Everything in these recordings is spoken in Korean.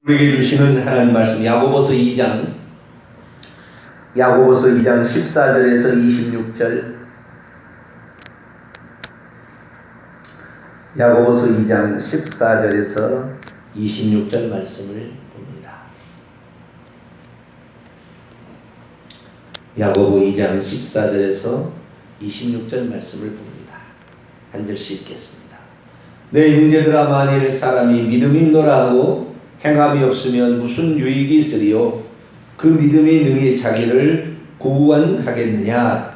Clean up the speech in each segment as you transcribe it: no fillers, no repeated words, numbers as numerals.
우리에게 주시는 하나님 말씀 야고보서 2장 14절에서 26절 야고보서 2장 14절에서 26절 말씀을 봅니다. 야고보 2장 14절에서 26절 말씀을 봅니다. 한 절씩 읽겠습니다. 내 형제들아, 만일 사람이 믿음이 있노라 하고 행함이 없으면 무슨 유익이 있으리요? 그 믿음이 능히 자기를 구원하겠느냐?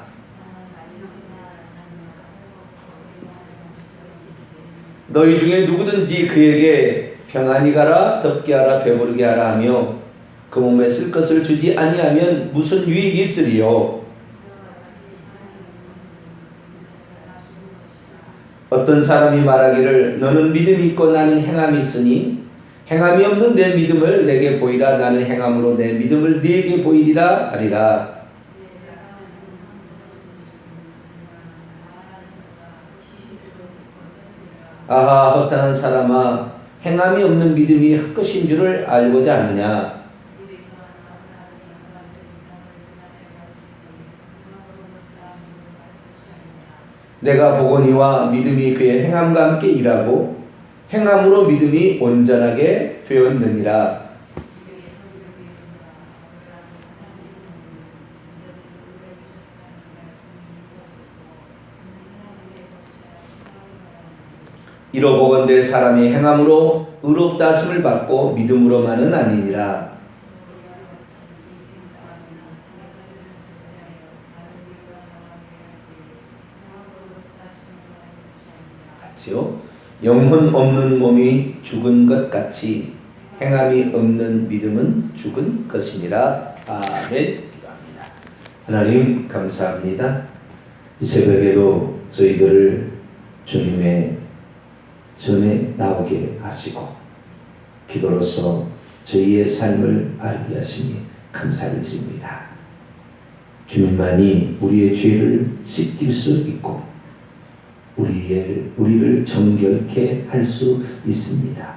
너희 중에 누구든지 그에게 평안히 가라, 덥게 하라, 배부르게 하라 하며 그 몸에 쓸 것을 주지 아니하면 무슨 유익이 있으리요? 어떤 사람이 말하기를 너는 믿음이 있고 나는 행함이 있으니 행함이 없는 내 믿음을 내게 보이라. 나는 행함으로 내 믿음을 네게 보이리라 하리라. 아하, 허탄한 사람아, 행함이 없는 믿음이 헛것인 줄을 알고자 하느냐? 내가 보거니와 믿음이 그의 행함과 함께 일하고 행함으로 믿음이 온전하게 되었느니라. 이로보건대 사람이 행함으로 의롭다 하심을 받고 믿음으로만은 아니니라. 같이요. 영혼 없는 몸이 죽은 것 같이 행함이 없는 믿음은 죽은 것이니라. 아멘. 기도합니다. 하나님 감사합니다. 이 새벽에도 저희들을 주님의 전에 나오게 하시고 기도로서 저희의 삶을 알게 하시니 감사를 드립니다. 주님만이 우리의 죄를 씻길 수 있고 우리를 정결케 할 수 있습니다.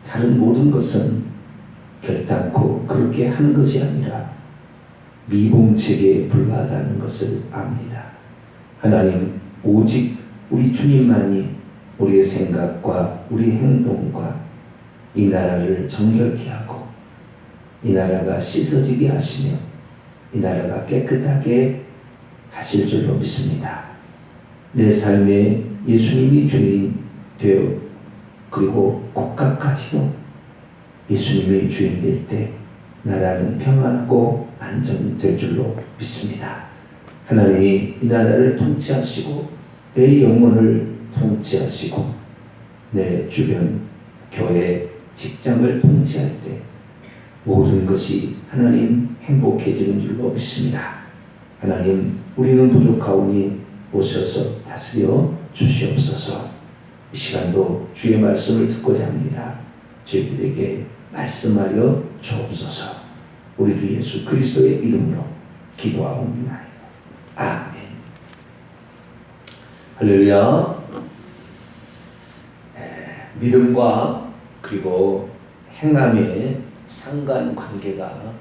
다른 모든 것은 결단코 그렇게 하는 것이 아니라 미봉책에 불과하다는 것을 압니다. 하나님, 오직 우리 주님만이 우리의 생각과 우리의 행동과 이 나라를 정결케 하고 이 나라가 씻어지게 하시며 이 나라가 깨끗하게 하실 줄로 믿습니다. 내 삶에 예수님이 주인 되어 그리고 국가까지도 예수님이 주인 될 때 나라는 평안하고 안정될 줄로 믿습니다. 하나님이 이 나라를 통치하시고 내 영혼을 통치하시고 내 주변 교회 직장을 통치할 때 모든 것이 하나님 행복해지는 줄로 믿습니다. 하나님, 우리는 부족하오니 오셔서 다스려 주시옵소서. 이 시간도 주의 말씀을 듣고자 합니다. 저희들에게 말씀하여 주옵소서. 우리 주 예수 그리스도의 이름으로 기도하옵나이다. 아멘. 할렐루야. 믿음과 그리고 행함의 상관관계가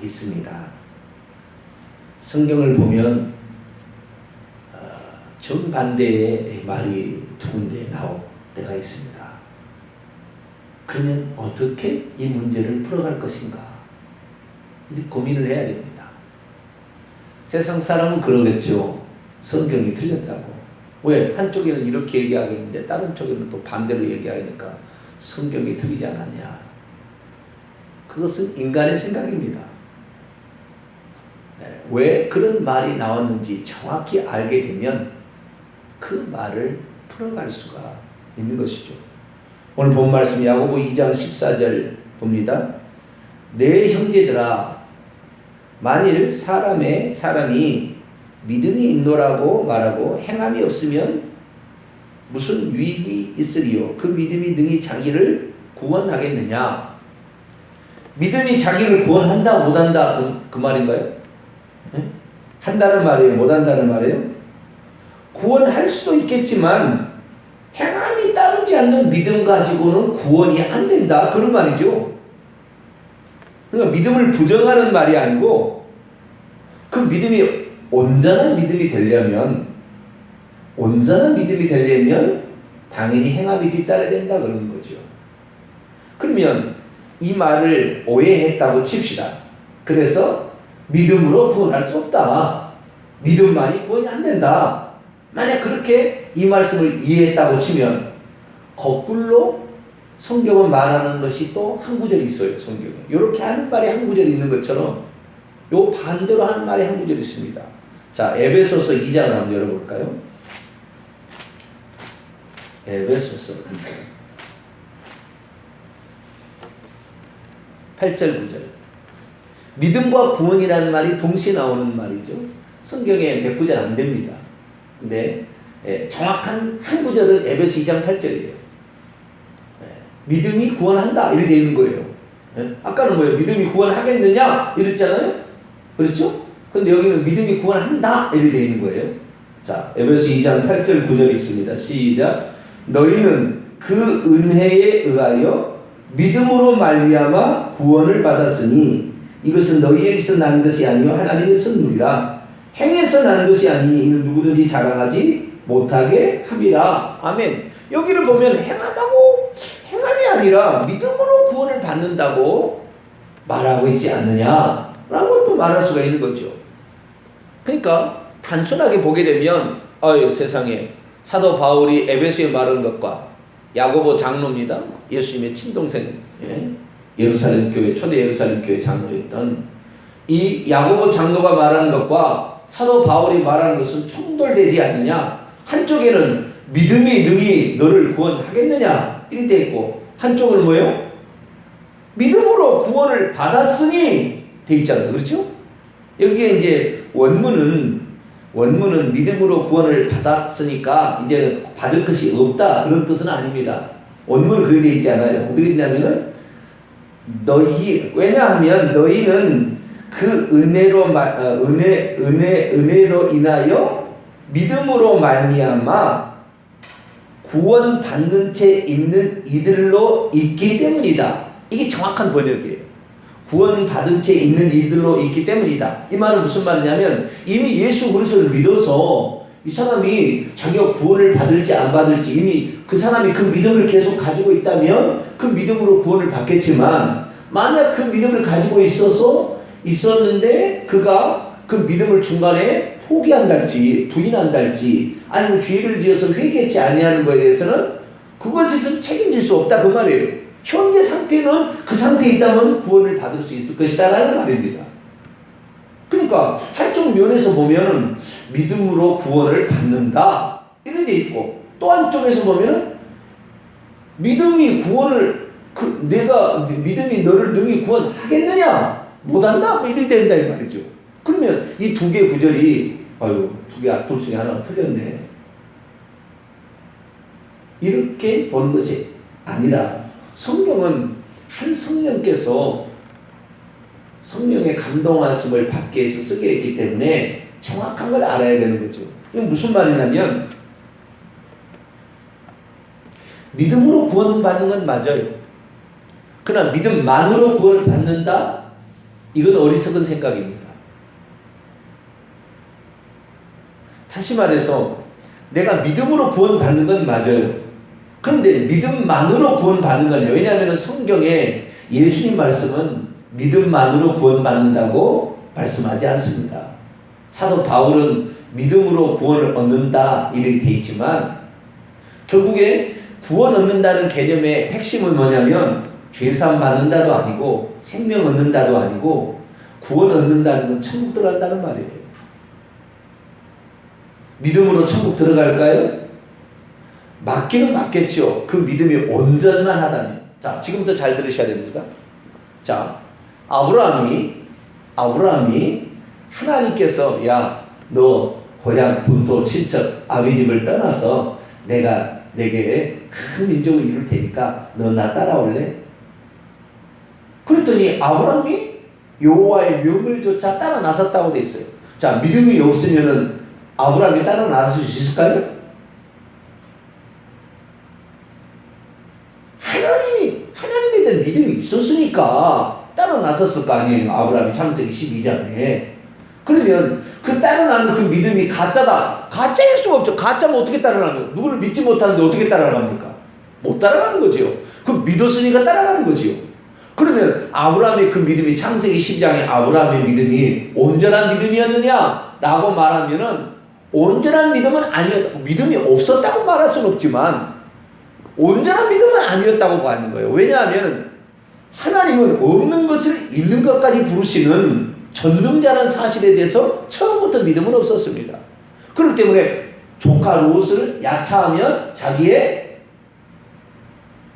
있습니다. 성경을 보면 정반대의 말이 두 군데 나올 때가 있습니다. 그러면 어떻게 이 문제를 풀어갈 것인가? 고민을 해야 됩니다. 세상 사람은 그러겠죠. 성경이 틀렸다고. 왜? 한쪽에는 이렇게 얘기하겠는데 다른 쪽에는 또 반대로 얘기하니까 성경이 틀리지 않았냐. 그것은 인간의 생각입니다. 왜 그런 말이 나왔는지 정확히 알게 되면 그 말을 풀어갈 수가 있는 것이죠. 오늘 본 말씀 야고보 2장 14절 봅니다. 내 형제들아, 만일 사람이 믿음이 있노라고 말하고 행함이 없으면 무슨 유익이 있으리요? 그 믿음이 능히 자기를 구원하겠느냐? 믿음이 자기를 구원한다 못한다 그 말인가요? 네? 한다는 말이에요? 못한다는 말이에요? 구원할 수도 있겠지만 행함이 따르지 않는 믿음 가지고는 구원이 안 된다. 그런 말이죠. 그러니까 믿음을 부정하는 말이 아니고 그 믿음이 온전한 믿음이 되려면 당연히 행함이 뒤따라야 된다 그러는 거죠. 그러면 이 말을 오해했다고 칩시다. 그래서 믿음으로 구원할 수 없다. 믿음만이 구원이 안 된다. 만약 그렇게 이 말씀을 이해했다고 치면 거꾸로 성경은 말하는 것이 또 한 구절이 있어요. 성경에. 이렇게 하는 말이 한 구절이 있는 것처럼 요 반대로 하는 말이 한 구절이 있습니다. 자, 에베소서 2장을 한번 열어볼까요? 에베소서 2장 8절 9절. 믿음과 구원이라는 말이 동시에 나오는 말이죠. 성경에 몇 구절 안 됩니다. 근데 정확한 한 구절은 에베소 2장 8절이에요. 믿음이 구원한다 이렇게 되어 있는 거예요. 아까는 뭐예요? 믿음이 구원하겠느냐 이랬잖아요. 그렇죠? 근데 여기는 믿음이 구원한다 이렇게 되어 있는 거예요. 자, 에베소 2장 8절 9절이 있습니다. 시작. 너희는 그 은혜에 의하여 믿음으로 말미암아 구원을 받았으니 이것은 너희에게서 난 것이 아니요 하나님의 선물이라. 행해서 난 것이 아니니 이는 누구든지 자랑하지 못하게 함이라. 아멘. 여기를 보면 행함이 아니라 믿음으로 구원을 받는다고 말하고 있지 않느냐라고 또 말할 수가 있는 거죠. 그러니까 단순하게 보게 되면 아유 세상에 사도 바울이 에베소에 말한 것과 야고보 장로입니다. 예수님의 친동생, 예루살렘 교회, 초대 예루살렘 교회 장로였던 이 야고보 장로가 말하는 것과 사도 바울이 말하는 것은 충돌되지 않느냐. 한쪽에는 믿음이 능히 너를 구원하겠느냐 이렇게 되어 있고 한쪽은 뭐예요? 믿음으로 구원을 받았으니 되어 있잖아요. 그렇죠? 여기에 이제 원문은 믿음으로 구원을 받았으니까 이제는 받을 것이 없다 그런 뜻은 아닙니다. 원문은 그렇게 되어 있지 않아요. 어떻게 되냐면은 왜냐하면 너희는 그 은혜로 인하여 믿음으로 말미암아 구원 받는 채 있는 이들로 있기 때문이다. 이게 정확한 번역이에요. 구원 받은 채 있는 이들로 있기 때문이다. 이 말은 무슨 말이냐면 이미 예수 그리스도를 믿어서 이 사람이 자기가 구원을 받을지 안 받을지 이미 그 사람이 그 믿음을 계속 가지고 있다면 그 믿음으로 구원을 받겠지만 만약 그 믿음을 가지고 있었는데 그가 그 믿음을 중간에 포기한달지 부인한달지 아니면 죄를 지어서 회개치 아니하는 것에 대해서는 그것에서 책임질 수 없다 그 말이에요. 현재 상태는 그 상태에 있다면 구원을 받을 수 있을 것이다 라는 말입니다. 그러니까 한쪽 면에서 보면 믿음으로 구원을 받는다 이렇게 돼 있고 또 한쪽에서 보면 믿음이 너를 능히 구원하겠느냐 못한다 이렇게 된다 이 말이죠. 그러면 이 두 개 구절이 두 개 앞둘 중에 하나가 틀렸네 이렇게 보는 것이 아니라 성경은 한 성령께서 성령의 감동하심을 받기 위해서 쓰게 했기 때문에 정확한 걸 알아야 되는 거죠. 이건 무슨 말이냐면 믿음으로 구원받는 건 맞아요. 그러나 믿음만으로 구원을 받는다? 이건 어리석은 생각입니다. 다시 말해서 내가 믿음으로 구원받는 건 맞아요. 그런데 믿음만으로 구원받는 거냐? 왜냐하면 성경에 예수님 말씀은 믿음만으로 구원받는다고 말씀하지 않습니다. 사도 바울은 믿음으로 구원을 얻는다 이렇게 돼 있지만 결국에 구원 얻는다는 개념의 핵심은 뭐냐면 죄사함 받는다도 아니고 생명 얻는다도 아니고 구원 얻는다는 건 천국 들어간다는 말이에요. 믿음으로 천국 들어갈까요? 맞기는 맞겠죠. 그 믿음이 온전만 하다면. 자, 지금부터 잘 들으셔야 됩니다. 자, 아브라함이 하나님께서 야, 너 고향, 본토, 친척, 아비 집을 떠나서 내가 내게 큰 민족을 이룰 테니까 너 나 따라올래? 그랬더니 아브라함이 여호와의 명을조차 따라 나섰다고 돼 있어요. 자, 믿음이 없으면은 아브라함이 따라 나설 수 있을까요? 하나님에 대한 믿음이 있었으니까 따라 나섰을 거 아니에요. 아브라함이 창세기 12장에. 그러면 그 따라나는 그 믿음이 가짜다. 가짜일 수가 없죠. 가짜면 어떻게 따라가는 거예요? 누구를 믿지 못하는데 어떻게 따라갑니까? 못 따라가는 거지요. 그 믿었으니까 따라가는 거지요. 그러면 아브라함의 그 믿음이 창세기 12장의 아브라함의 믿음이 온전한 믿음이었느냐? 라고 말하면은 온전한 믿음은 아니었다. 믿음이 없었다고 말할 수는 없지만 온전한 믿음은 아니었다고 보는 거예요. 왜냐하면 하나님은 없는 것을 있는 것까지 부르시는 전능자라는 사실에 대해서 처음부터 믿음은 없었습니다. 그렇기 때문에 조카 롯을 야차하면 자기의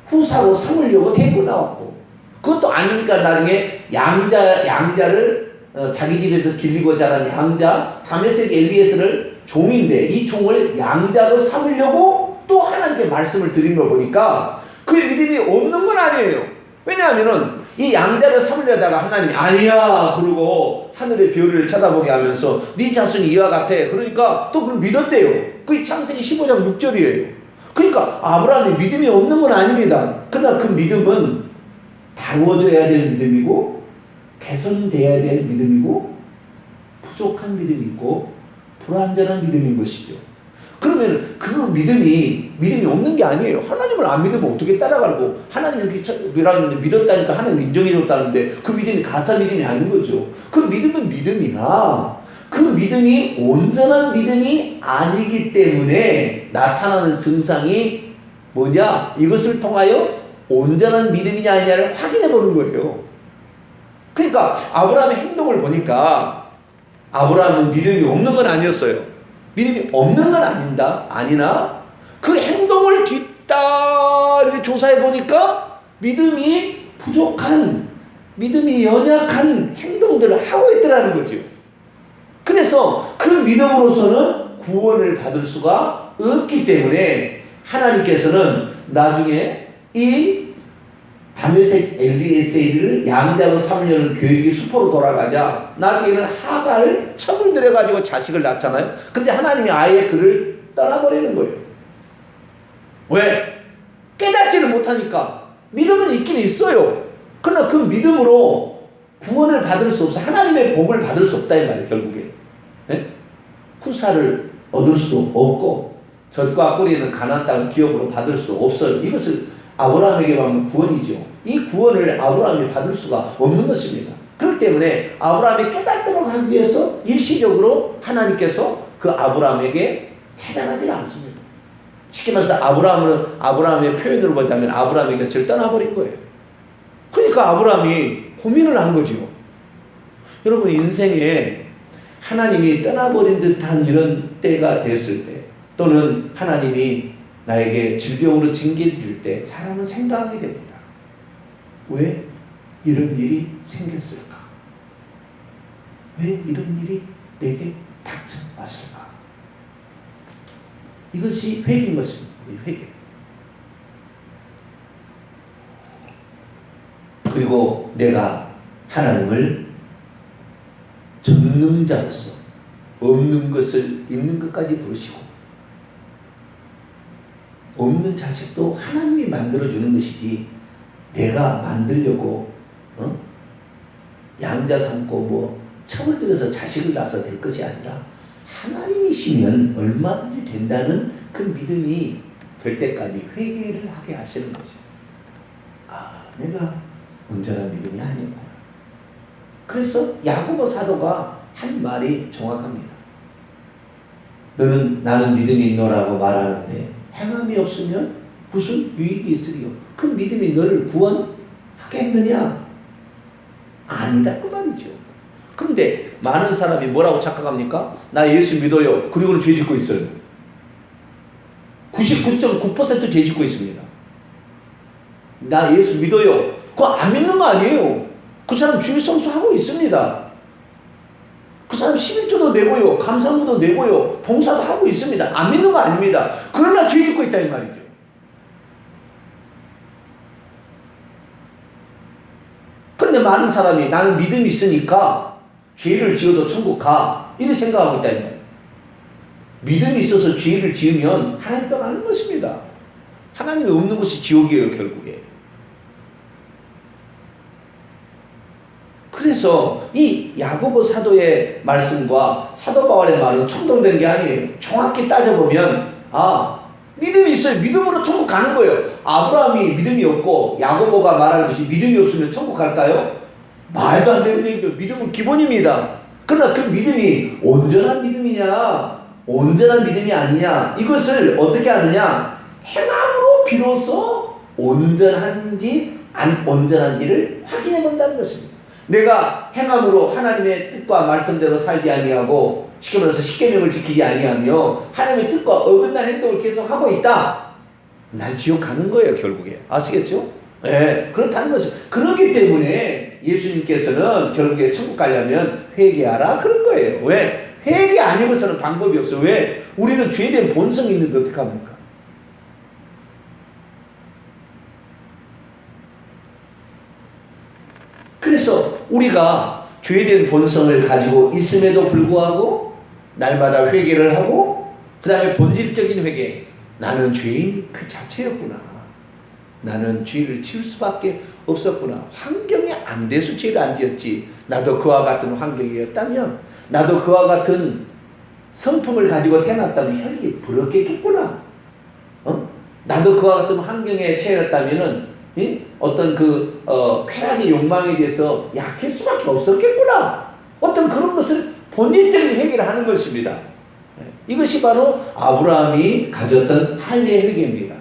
후사로 삼으려고 데리고 나왔고, 그것도 아니니까 나중에 양자를 자기 집에서 길리고 자란 양자 다메섹 엘리에스를 종인데 이 종을 양자로 삼으려고 또 하나님께 말씀을 드린 걸 보니까 그 믿음이 없는 건 아니에요. 왜냐하면은 이 양자를 삼으려다가 하나님이 아니야 그러고 하늘의 별을 쳐다보게 하면서 네 자손이 이와 같아. 그러니까 또 그걸 믿었대요. 그게 창세기 15장 6절이에요. 그러니까 아브라함이 믿음이 없는 건 아닙니다. 그러나 그 믿음은 다워져야 될 믿음이고 개선돼야 될 믿음이고 부족한 믿음이고 불완전한 믿음인 것이죠. 그러면 그 믿음이 없는 게 아니에요. 하나님을 안 믿으면 어떻게 따라가고 하나님을 믿었다니까 하나님 인정해줬다는데 그 믿음이 가짜 믿음이 아닌 거죠. 그 믿음은 믿음이나 그 믿음이 온전한 믿음이 아니기 때문에 나타나는 증상이 뭐냐? 이것을 통하여 온전한 믿음이냐 아니냐를 확인해 보는 거예요. 그러니까 아브라함의 행동을 보니까 아브라함은 믿음이 없는 건 아니었어요. 믿음이 없는 건 아니나 그 행동을 뒤따 이렇게 조사해 보니까 믿음이 부족한, 믿음이 연약한 행동들을 하고 있더라는 거죠. 그래서 그 믿음으로서는 구원을 받을 수가 없기 때문에 하나님께서는 나중에 이 다메섹 엘리에셀을 양자로 삼으려는 계획이 수포로 돌아가자 나중에는 하가를 첩을 들여가지고 자식을 낳잖아요. 그런데 하나님이 아예 그를 떠나버리는 거예요. 왜? 깨닫지를 못하니까. 믿음은 있긴 있어요. 그러나 그 믿음으로 구원을 받을 수 없어. 하나님의 복을 받을 수 없다 이 말이에요. 결국에 후사를 얻을 수도 없고 젖과 꿀이는 가나안 땅을 기업으로 받을 수 없어요. 이것을 아브라함에게 받는 구원이죠. 이 구원을 아브라함이 받을 수가 없는 것입니다. 그렇기 때문에 아브라함이 깨닫도록 하기 위해서 일시적으로 하나님께서 그 아브라함에게 찾아가지 않습니다. 쉽게 말해서 아브라함의 표현으로 보자면 아브라함이 곁을 떠나버린 거예요. 그러니까 아브라함이 고민을 한 거죠. 여러분 인생에 하나님이 떠나버린 듯한 이런 때가 됐을 때 또는 하나님이 나에게 질병으로 징계를 줄 때 사람은 생각하게 됩니다. 왜 이런 일이 생겼을까? 왜 이런 일이 내게 닥쳐왔을까? 이것이 회개인 것입니다. 회개. 그리고 내가 하나님을 전능자로서 없는 것을 있는 것까지 부르시고 없는 자식도 하나님이 만들어주는 것이지 내가 만들려고 양자 삼고 첩을 들여서 자식을 낳아서 될 것이 아니라 하나님이시면 얼마든지 된다는 그 믿음이 될 때까지 회개를 하게 하시는 거죠. 아, 내가 온전한 믿음이 아니구나. 그래서 야고보 사도가 한 말이 정확합니다. 나는 믿음이 있노라고 말하는데 행함이 없으면 무슨 유익이 있으리요? 그 믿음이 너를 구원하겠느냐? 아니다 그 말이죠. 그런데 많은 사람이 뭐라고 착각합니까? 나 예수 믿어요. 그리고는 죄 짓고 있어요. 99.9% 죄 짓고 있습니다. 나 예수 믿어요. 그거 안 믿는 거 아니에요. 그 사람 주일 성수하고 있습니다. 그 사람 11조도 내고요. 감사문도 내고요. 봉사도 하고 있습니다. 안 믿는 거 아닙니다. 그러나 죄 짓고 있다 이 말이죠. 그런데 많은 사람이 나는 믿음이 있으니까 죄를 지어도 천국 가 이렇게 생각하고 있다 이 말이에요. 믿음이 있어서 죄를 지으면 하나님 떠나는 것입니다. 하나님이 없는 것이 지옥이에요 결국에. 그래서 이 야고보 사도의 말씀과 사도 바울의 말은 충돌된 게 아니에요. 정확히 따져보면 믿음이 있어요. 믿음으로 천국 가는 거예요. 아브라함이 믿음이 없고 야고보가 말하듯이 믿음이 없으면 천국 갈까요? 말도 안 되는 얘기죠. 믿음은 기본입니다. 그러나 그 믿음이 온전한 믿음이냐 온전한 믿음이 아니냐, 이것을 어떻게 하느냐, 행함으로 비로소 온전한지 안 온전한지를 확인해 본다는 것입니다. 내가 행함으로 하나님의 뜻과 말씀대로 살지 아니하고 쉽게 말해서 십계명을 지키지 아니하며 하나님의 뜻과 어긋난 행동을 계속하고 있다, 난 지옥 가는 거예요. 결국에 아시겠죠? 네, 그렇다는 것이죠. 그렇기 때문에 예수님께서는 결국에 천국 가려면 회개하라 그런 거예요. 왜? 회개 아니고서는 방법이 없어요. 왜? 우리는 죄된 본성이 있는데 어떡합니까? 그래서 우리가 죄된 본성을 가지고 있음에도 불구하고 날마다 회개를 하고, 그 다음에 본질적인 회개, 나는 죄인 그 자체였구나, 나는 죄를 지을 수밖에 없었구나, 환경이 안 돼서 죄를 안 지었지, 나도 그와 같은 환경이었다면, 나도 그와 같은 성품을 가지고 태어났다면 혈기 부럽겠구나, 나도 그와 같은 환경에 처했다면은 어떤 쾌락의 욕망에 대해서 약할 수밖에 없었겠구나, 어떤 그런 것을 본질적인 회개를 하는 것입니다. 이것이 바로 아브라함이 가졌던 할례의 회개입니다.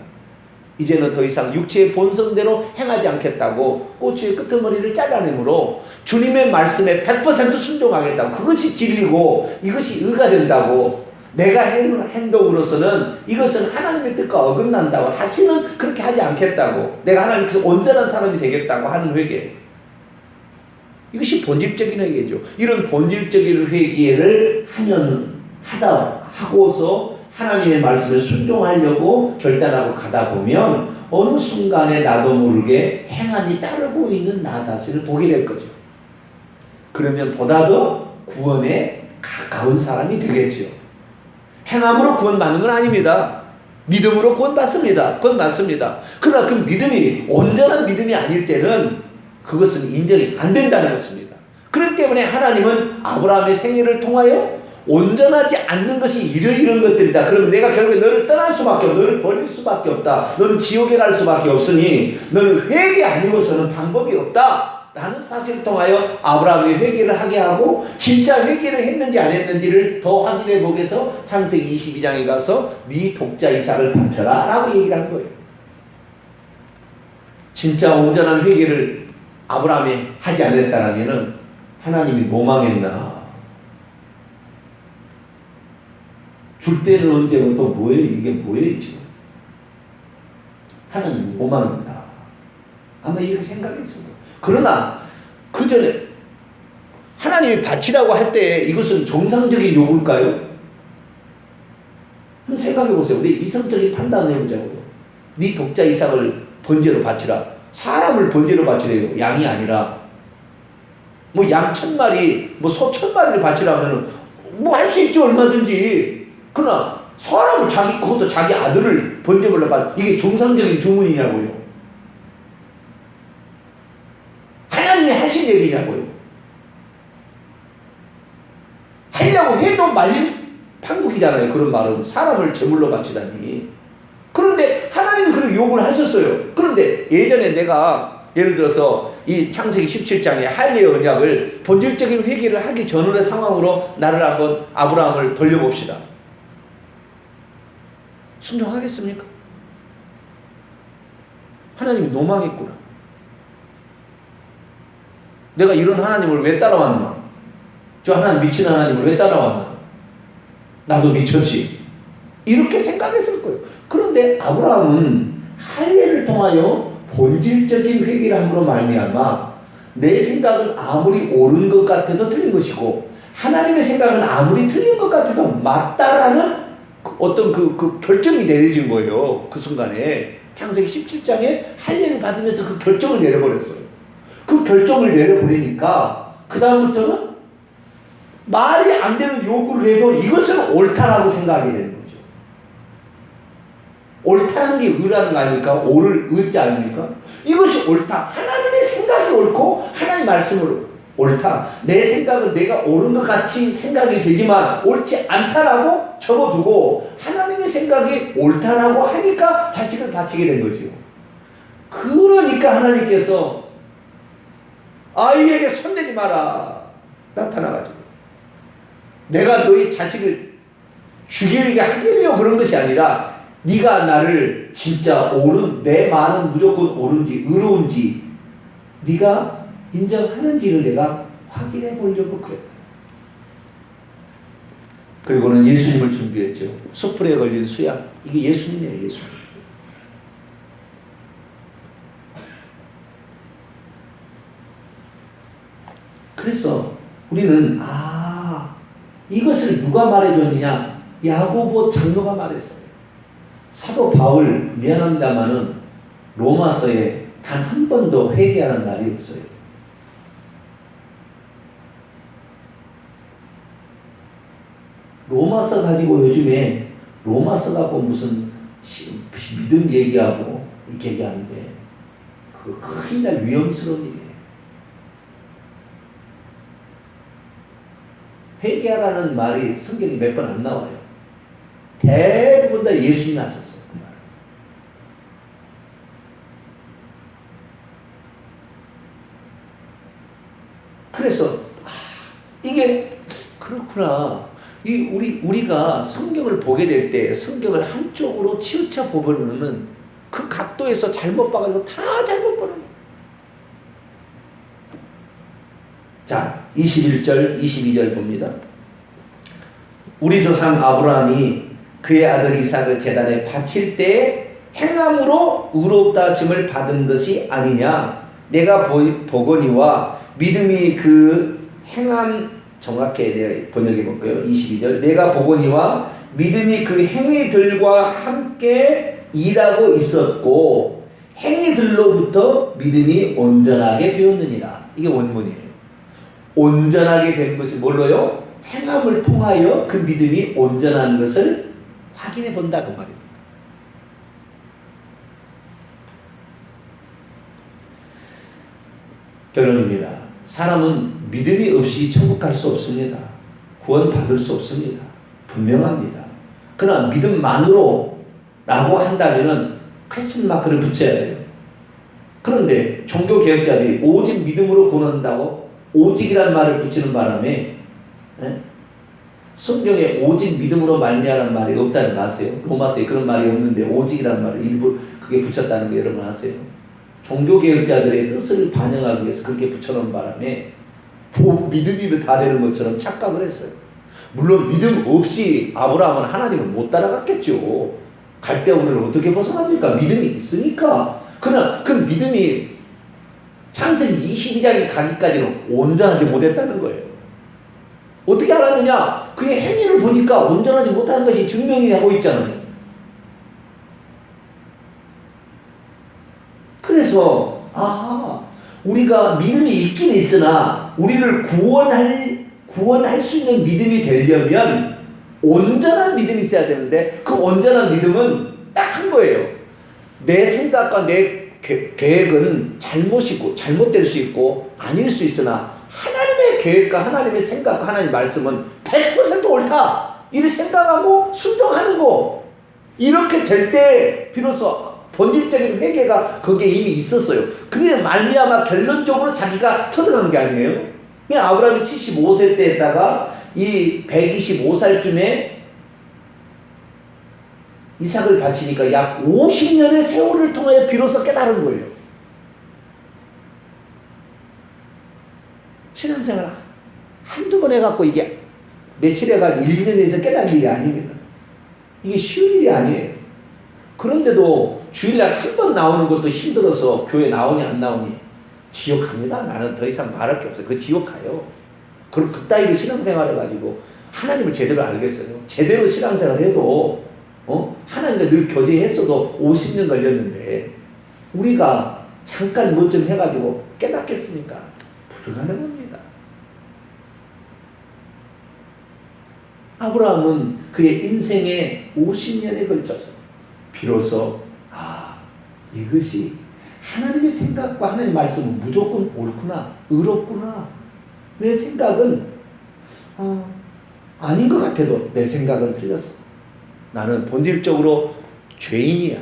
이제는 더 이상 육체의 본성대로 행하지 않겠다고 꼬치의 끄트머리를 잘라내므로 주님의 말씀에 100% 순종하겠다고, 그것이 진리고 이것이 의가 된다고, 내가 하는 행동으로서는 이것은 하나님의 뜻과 어긋난다고, 다시는 그렇게 하지 않겠다고, 내가 하나님께서 온전한 사람이 되겠다고 하는 회개, 이것이 본질적인 회개죠. 이런 본질적인 회개를 하고서 하나님의 말씀을 순종하려고 결단하고 가다 보면 어느 순간에 나도 모르게 행함이 따르고 있는 나 자신을 보게 될 거죠. 그러면 보다 더 구원에 가까운 사람이 되겠죠. 행함으로 구원받는 건 아닙니다. 믿음으로 구원받습니다. 그건 맞습니다. 그러나 그 믿음이 온전한 믿음이 아닐 때는 그것은 인정이 안 된다는 것입니다. 그렇기 때문에 하나님은 아브라함의 생애를 통하여 온전하지 않는 것이 이런 것들이다, 그러면 내가 결국에 너를 떠날 수밖에 없다, 너를 버릴 수밖에 없다, 너는 지옥에 갈 수밖에 없으니 너는 회개 아니고서는 방법이 없다 라는 사실을 통하여 아브라함이 회개를 하게 하고, 진짜 회개를 했는지 안 했는지를 더 확인해 보기 위해서 창세기 22장에 가서 네 독자 이삭을 바쳐라 라고 얘기를 한 거예요. 진짜 온전한 회개를 아브라함이 하지 않았다면 하나님이 노망했나, 줄 때는 언제고 또 뭐예요? 이게 뭐예요 지금? 하나님 오만한다, 아마 이렇게 생각했을 거예요. 그러나 그 전에 하나님이 바치라고 할 때 이것은 정상적인 요구일까요? 한번 생각해 보세요. 우리 이성적인 판단을 해보자고요. 네 독자 이삭을 번제로 바치라. 사람을 번제로 바치래요. 양이 아니라. 뭐 양 1000마리, 뭐 소 1000마리를 바치라면 뭐 할 수 있죠, 얼마든지. 그러나 사람을 그것도 자기 아들을 번제물로 이게 정상적인 주문이냐고요. 하나님이 하신 얘기냐고요. 하려고 해도 말린 판국이잖아요. 그런 말은 사람을 제물로 바치다니. 그런데 하나님이 그런 요구를 하셨어요. 그런데 예전에 내가 예를 들어서 이 창세기 17장의 할례의 언약을 본질적인 회개를 하기 전의 상황으로 나를 한번 아브라함을 돌려봅시다. 순종하겠습니까? 하나님이 노망했구나. 내가 이런 하나님을 왜 따라왔나? 저 하나님 미친 하나님을 왜 따라왔나? 나도 미쳤지. 이렇게 생각했을 거예요. 그런데 아브라함은 할례를 통하여 본질적인 회개를 함으로 말미암아 내 생각은 아무리 옳은 것 같아도 틀린 것이고 하나님의 생각은 아무리 틀린 것 같아도 맞다라는 어떤 그 결정이 내려진 거예요. 그 순간에 창세기 17장에 할례를 받으면서 그 결정을 내려버렸어요. 그 결정을 내려버리니까 그 다음부터는 말이 안 되는 요구를 해도 이것은 옳다라고 생각이 되는 거죠. 옳다는 게 의라는 거 아닙니까? 옳을 의자 아닙니까? 이것이 옳다. 하나님의 생각이 옳고 하나님의 말씀으로 옳다. 내 생각은 내가 옳은 것 같이 생각이 들지만 옳지 않다라고 접어두고 하나님의 생각이 옳다라고 하니까 자식을 바치게 된 거지요. 그러니까 하나님께서 아이에게 손대지 마라 나타나가지고 내가 너희 자식을 죽이게 하려고 그런 것이 아니라 네가 나를 진짜 옳은 내 말은 무조건 옳은지 의로운지 네가 인정하는지를 내가 확인해 보려고 그랬다. 그리고는 예수님을 준비했죠. 숯불에 걸린 수양. 이게 예수님이에요. 예수님. 그래서 우리는 이것을 누가 말해줬느냐? 야고보 장로가 말했어요. 사도 바울 미안합니다마는 로마서에 단 한 번도 회개하는 날이 없어요. 로마서 가지고 요즘에 로마서 갖고 무슨 믿음 얘기하고 이렇게 얘기하는데 그거 큰일 날 위험스러운 일이에요. 회개하라는 말이 성경에 몇 번 안 나와요. 대부분 다 예수님이 하셨어요. 그 말. 그래서 이게 그렇구나. 우리가 성경을 보게 될 때 성경을 한쪽으로 치우쳐 보면 그 각도에서 잘못 봐가지고 다 잘못 보는 거예요. 자, 21절, 22절 봅니다. 우리 조상 아브라함이 그의 아들 이삭을 제단에 바칠 때 행함으로 의롭다 하심을 받은 것이 아니냐. 내가 보거니와 믿음이 그 행함 정확히 번역해 볼까요? 22절. 내가 보거니와 믿음이 그 행위들과 함께 일하고 있었고 행위들로부터 믿음이 온전하게 되었느니라. 이게 원문이에요. 온전하게 된 것이 뭘로요? 행함을 통하여 그 믿음이 온전한 것을 확인해 본다 그 말입니다. 결론입니다. 사람은 믿음이 없이 천국 갈 수 없습니다. 구원 받을 수 없습니다. 분명합니다. 그러나 믿음만으로 라고 한다면은 퀘스천 마크를 붙여야 돼요. 그런데 종교개혁자들이 오직 믿음으로 구원한다고 오직이란 말을 붙이는 바람에 성경에 오직 믿음으로 말미암는 말이 없다는 거 아세요? 로마서에 그런 말이 없는데 오직이란 말을 일부 그게 붙였다는 거 여러분 아세요? 종교개혁자들의 뜻을 반영하기 위해서 그렇게 붙여놓은 바람에 믿음이 다 되는 것처럼 착각을 했어요. 물론 믿음 없이 아브라함은 하나님을 못 따라갔겠죠. 갈대우를 어떻게 벗어납니까? 믿음이 있으니까. 그러나 그 믿음이 창세기 22장에 가기까지는 온전하지 못했다는 거예요. 어떻게 알았느냐? 그의 행위를 보니까 온전하지 못한 것이 증명이 하고 있잖아요. 그래서 우리가 믿음이 있긴 있으나 우리를 구원할 수 있는 믿음이 되려면 온전한 믿음이 있어야 되는데 그 온전한 믿음은 딱 한 거예요. 내 생각과 내 계획은 잘못이고 잘못될 수 있고 아닐 수 있으나 하나님의 계획과 하나님의 생각과 하나님의 말씀은 100% 옳다. 이를 생각하고 순종하는 거. 이렇게 될 때 비로소 본질적인 회개가 거기에 이미 있었어요. 그게 말미암아 결론적으로 자기가 터득한 게 아니에요. 그냥 아브라함이 75세 때에다가 이 125살쯤에 이삭을 바치니까 약 50년의 세월을 통하여 비로소 깨달은 거예요. 신앙생활 한두 번 해갖고 이게 며칠 해가 1, 2년에서 깨달은 일이 아닙니다. 이게 쉬운 일이 아니에요. 그런데도 주일날 한 번 나오는 것도 힘들어서 교회 나오니 안 나오니 지옥합니다. 나는 더 이상 말할 게 없어요. 그 지옥 가요. 그럼 그따위로 신앙생활 해가지고 하나님을 제대로 알겠어요. 제대로 신앙생활 해도 하나님과 늘 교제했어도 50년 걸렸는데 우리가 잠깐 뭐 좀 해가지고 깨닫겠습니까? 불가능합니다. 아브라함은 그의 인생에 50년에 걸쳐서 비로소 이것이 하나님의 생각과 하나님의 말씀은 무조건 옳구나, 의롭구나 내 생각은 아닌 것 같아도 내 생각은 틀렸어. 나는 본질적으로 죄인이야.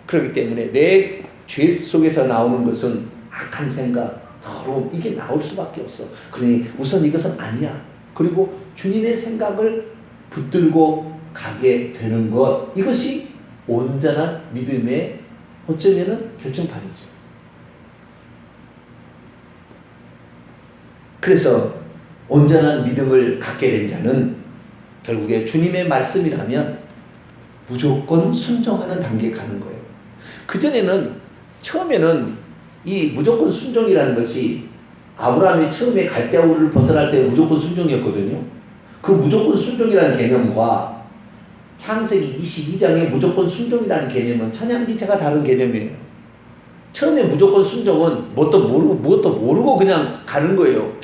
그렇기 때문에 내 죄 속에서 나오는 것은 악한 생각, 더러움, 이게 나올 수밖에 없어. 그러니 우선 이것은 아니야. 그리고 주님의 생각을 붙들고 가게 되는 것, 이것이 온전한 믿음의 어쩌면은 결정판이죠. 그래서 온전한 믿음을 갖게 된 자는 결국에 주님의 말씀이라면 무조건 순종하는 단계에 가는 거예요. 처음에는 이 무조건 순종이라는 것이 아브라함이 처음에 갈대아우르를 벗어날 때 무조건 순종이었거든요. 그 무조건 순종이라는 개념과 창세기 22장의 무조건 순종이라는 개념은 천양지차가 다른 개념이에요. 처음에 무조건 순종은 무엇도 모르고 그냥 가는 거예요.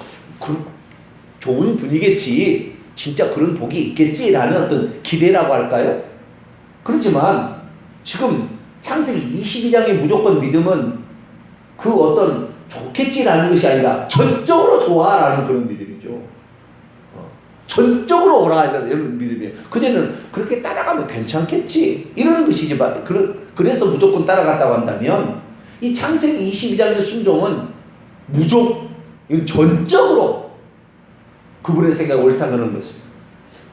좋은 분이겠지, 진짜 그런 복이 있겠지라는 어떤 기대라고 할까요? 그렇지만 지금 창세기 22장의 무조건 믿음은 그 어떤 좋겠지라는 것이 아니라 전적으로 좋아라는 그런 믿음이죠. 전적으로 오라 이런 믿음이에요. 그전에는 그렇게 따라가면 괜찮겠지 이러는 것이지. 그래서 무조건 따라갔다고 한다면 이 창세기 22장의 순종은 전적으로 그분의 생각을 옳다는 것입니다.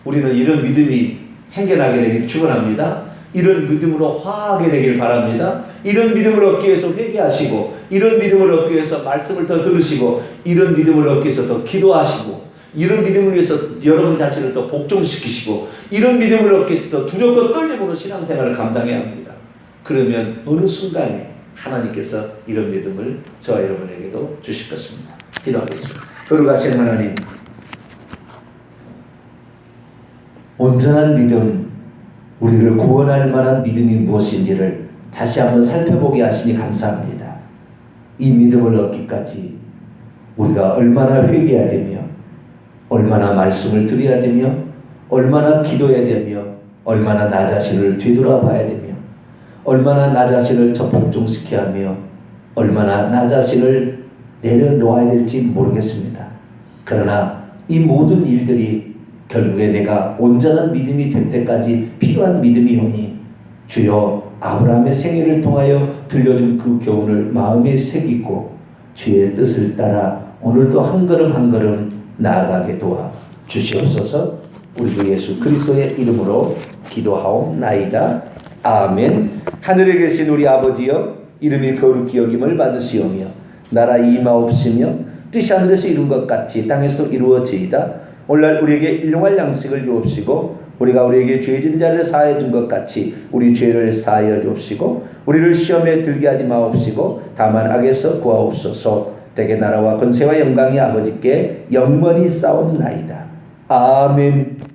우리는 이런 믿음이 생겨나게 되길 축원합니다. 이런 믿음으로 화하게 되길 바랍니다. 이런 믿음을 얻기 위해서 회개하시고, 이런 믿음을 얻기 위해서 말씀을 더 들으시고, 이런 믿음을 얻기 위해서 더 기도하시고, 이런 믿음을 위해서 여러분 자신을 더 복종시키시고, 이런 믿음을 얻기 위해서 더 두렵고 떨림으로 신앙생활을 감당해야 합니다. 그러면 어느 순간에 하나님께서 이런 믿음을 저와 여러분에게도 주실 것입니다. 기도하겠습니다. 거룩하신 하나님, 온전한 믿음, 우리를 구원할 만한 믿음이 무엇인지를 다시 한번 살펴보게 하시니 감사합니다. 이 믿음을 얻기까지 우리가 얼마나 회개해야 되며, 얼마나 말씀을 들어야 되며, 얼마나 기도해야 되며, 얼마나 나 자신을 되돌아봐야 되며, 얼마나 나 자신을 복종시켜야 하며, 얼마나 나 자신을 내려놓아야 될지 모르겠습니다. 그러나 이 모든 일들이 결국에 내가 온전한 믿음이 될 때까지 필요한 믿음이오니 주여 아브라함의 생애를 통하여 들려준 그 교훈을 마음에 새기고 주의 뜻을 따라 오늘도 한 걸음 한 걸음 나아가게 도와 주시옵소서. 우리 주 예수 그리스도의 이름으로 기도하옵나이다. 아멘. 하늘에 계신 우리 아버지여, 이름이 거룩히 여김을 받으시오며 나라 임하옵시며 뜻이 하늘에서 이룬 것 같이 땅에서 이루어지이다. 오늘날 우리에게 일용할 양식을 주옵시고 우리가 우리에게 죄진 자를 사하여 준 것 같이 우리 죄를 사하여 주옵시고 우리를 시험에 들게 하지 마옵시고 다만 악에서 구하옵소서. 대개 나라와 권세와 영광이 아버지께 영원히 싸움나이다. 아멘.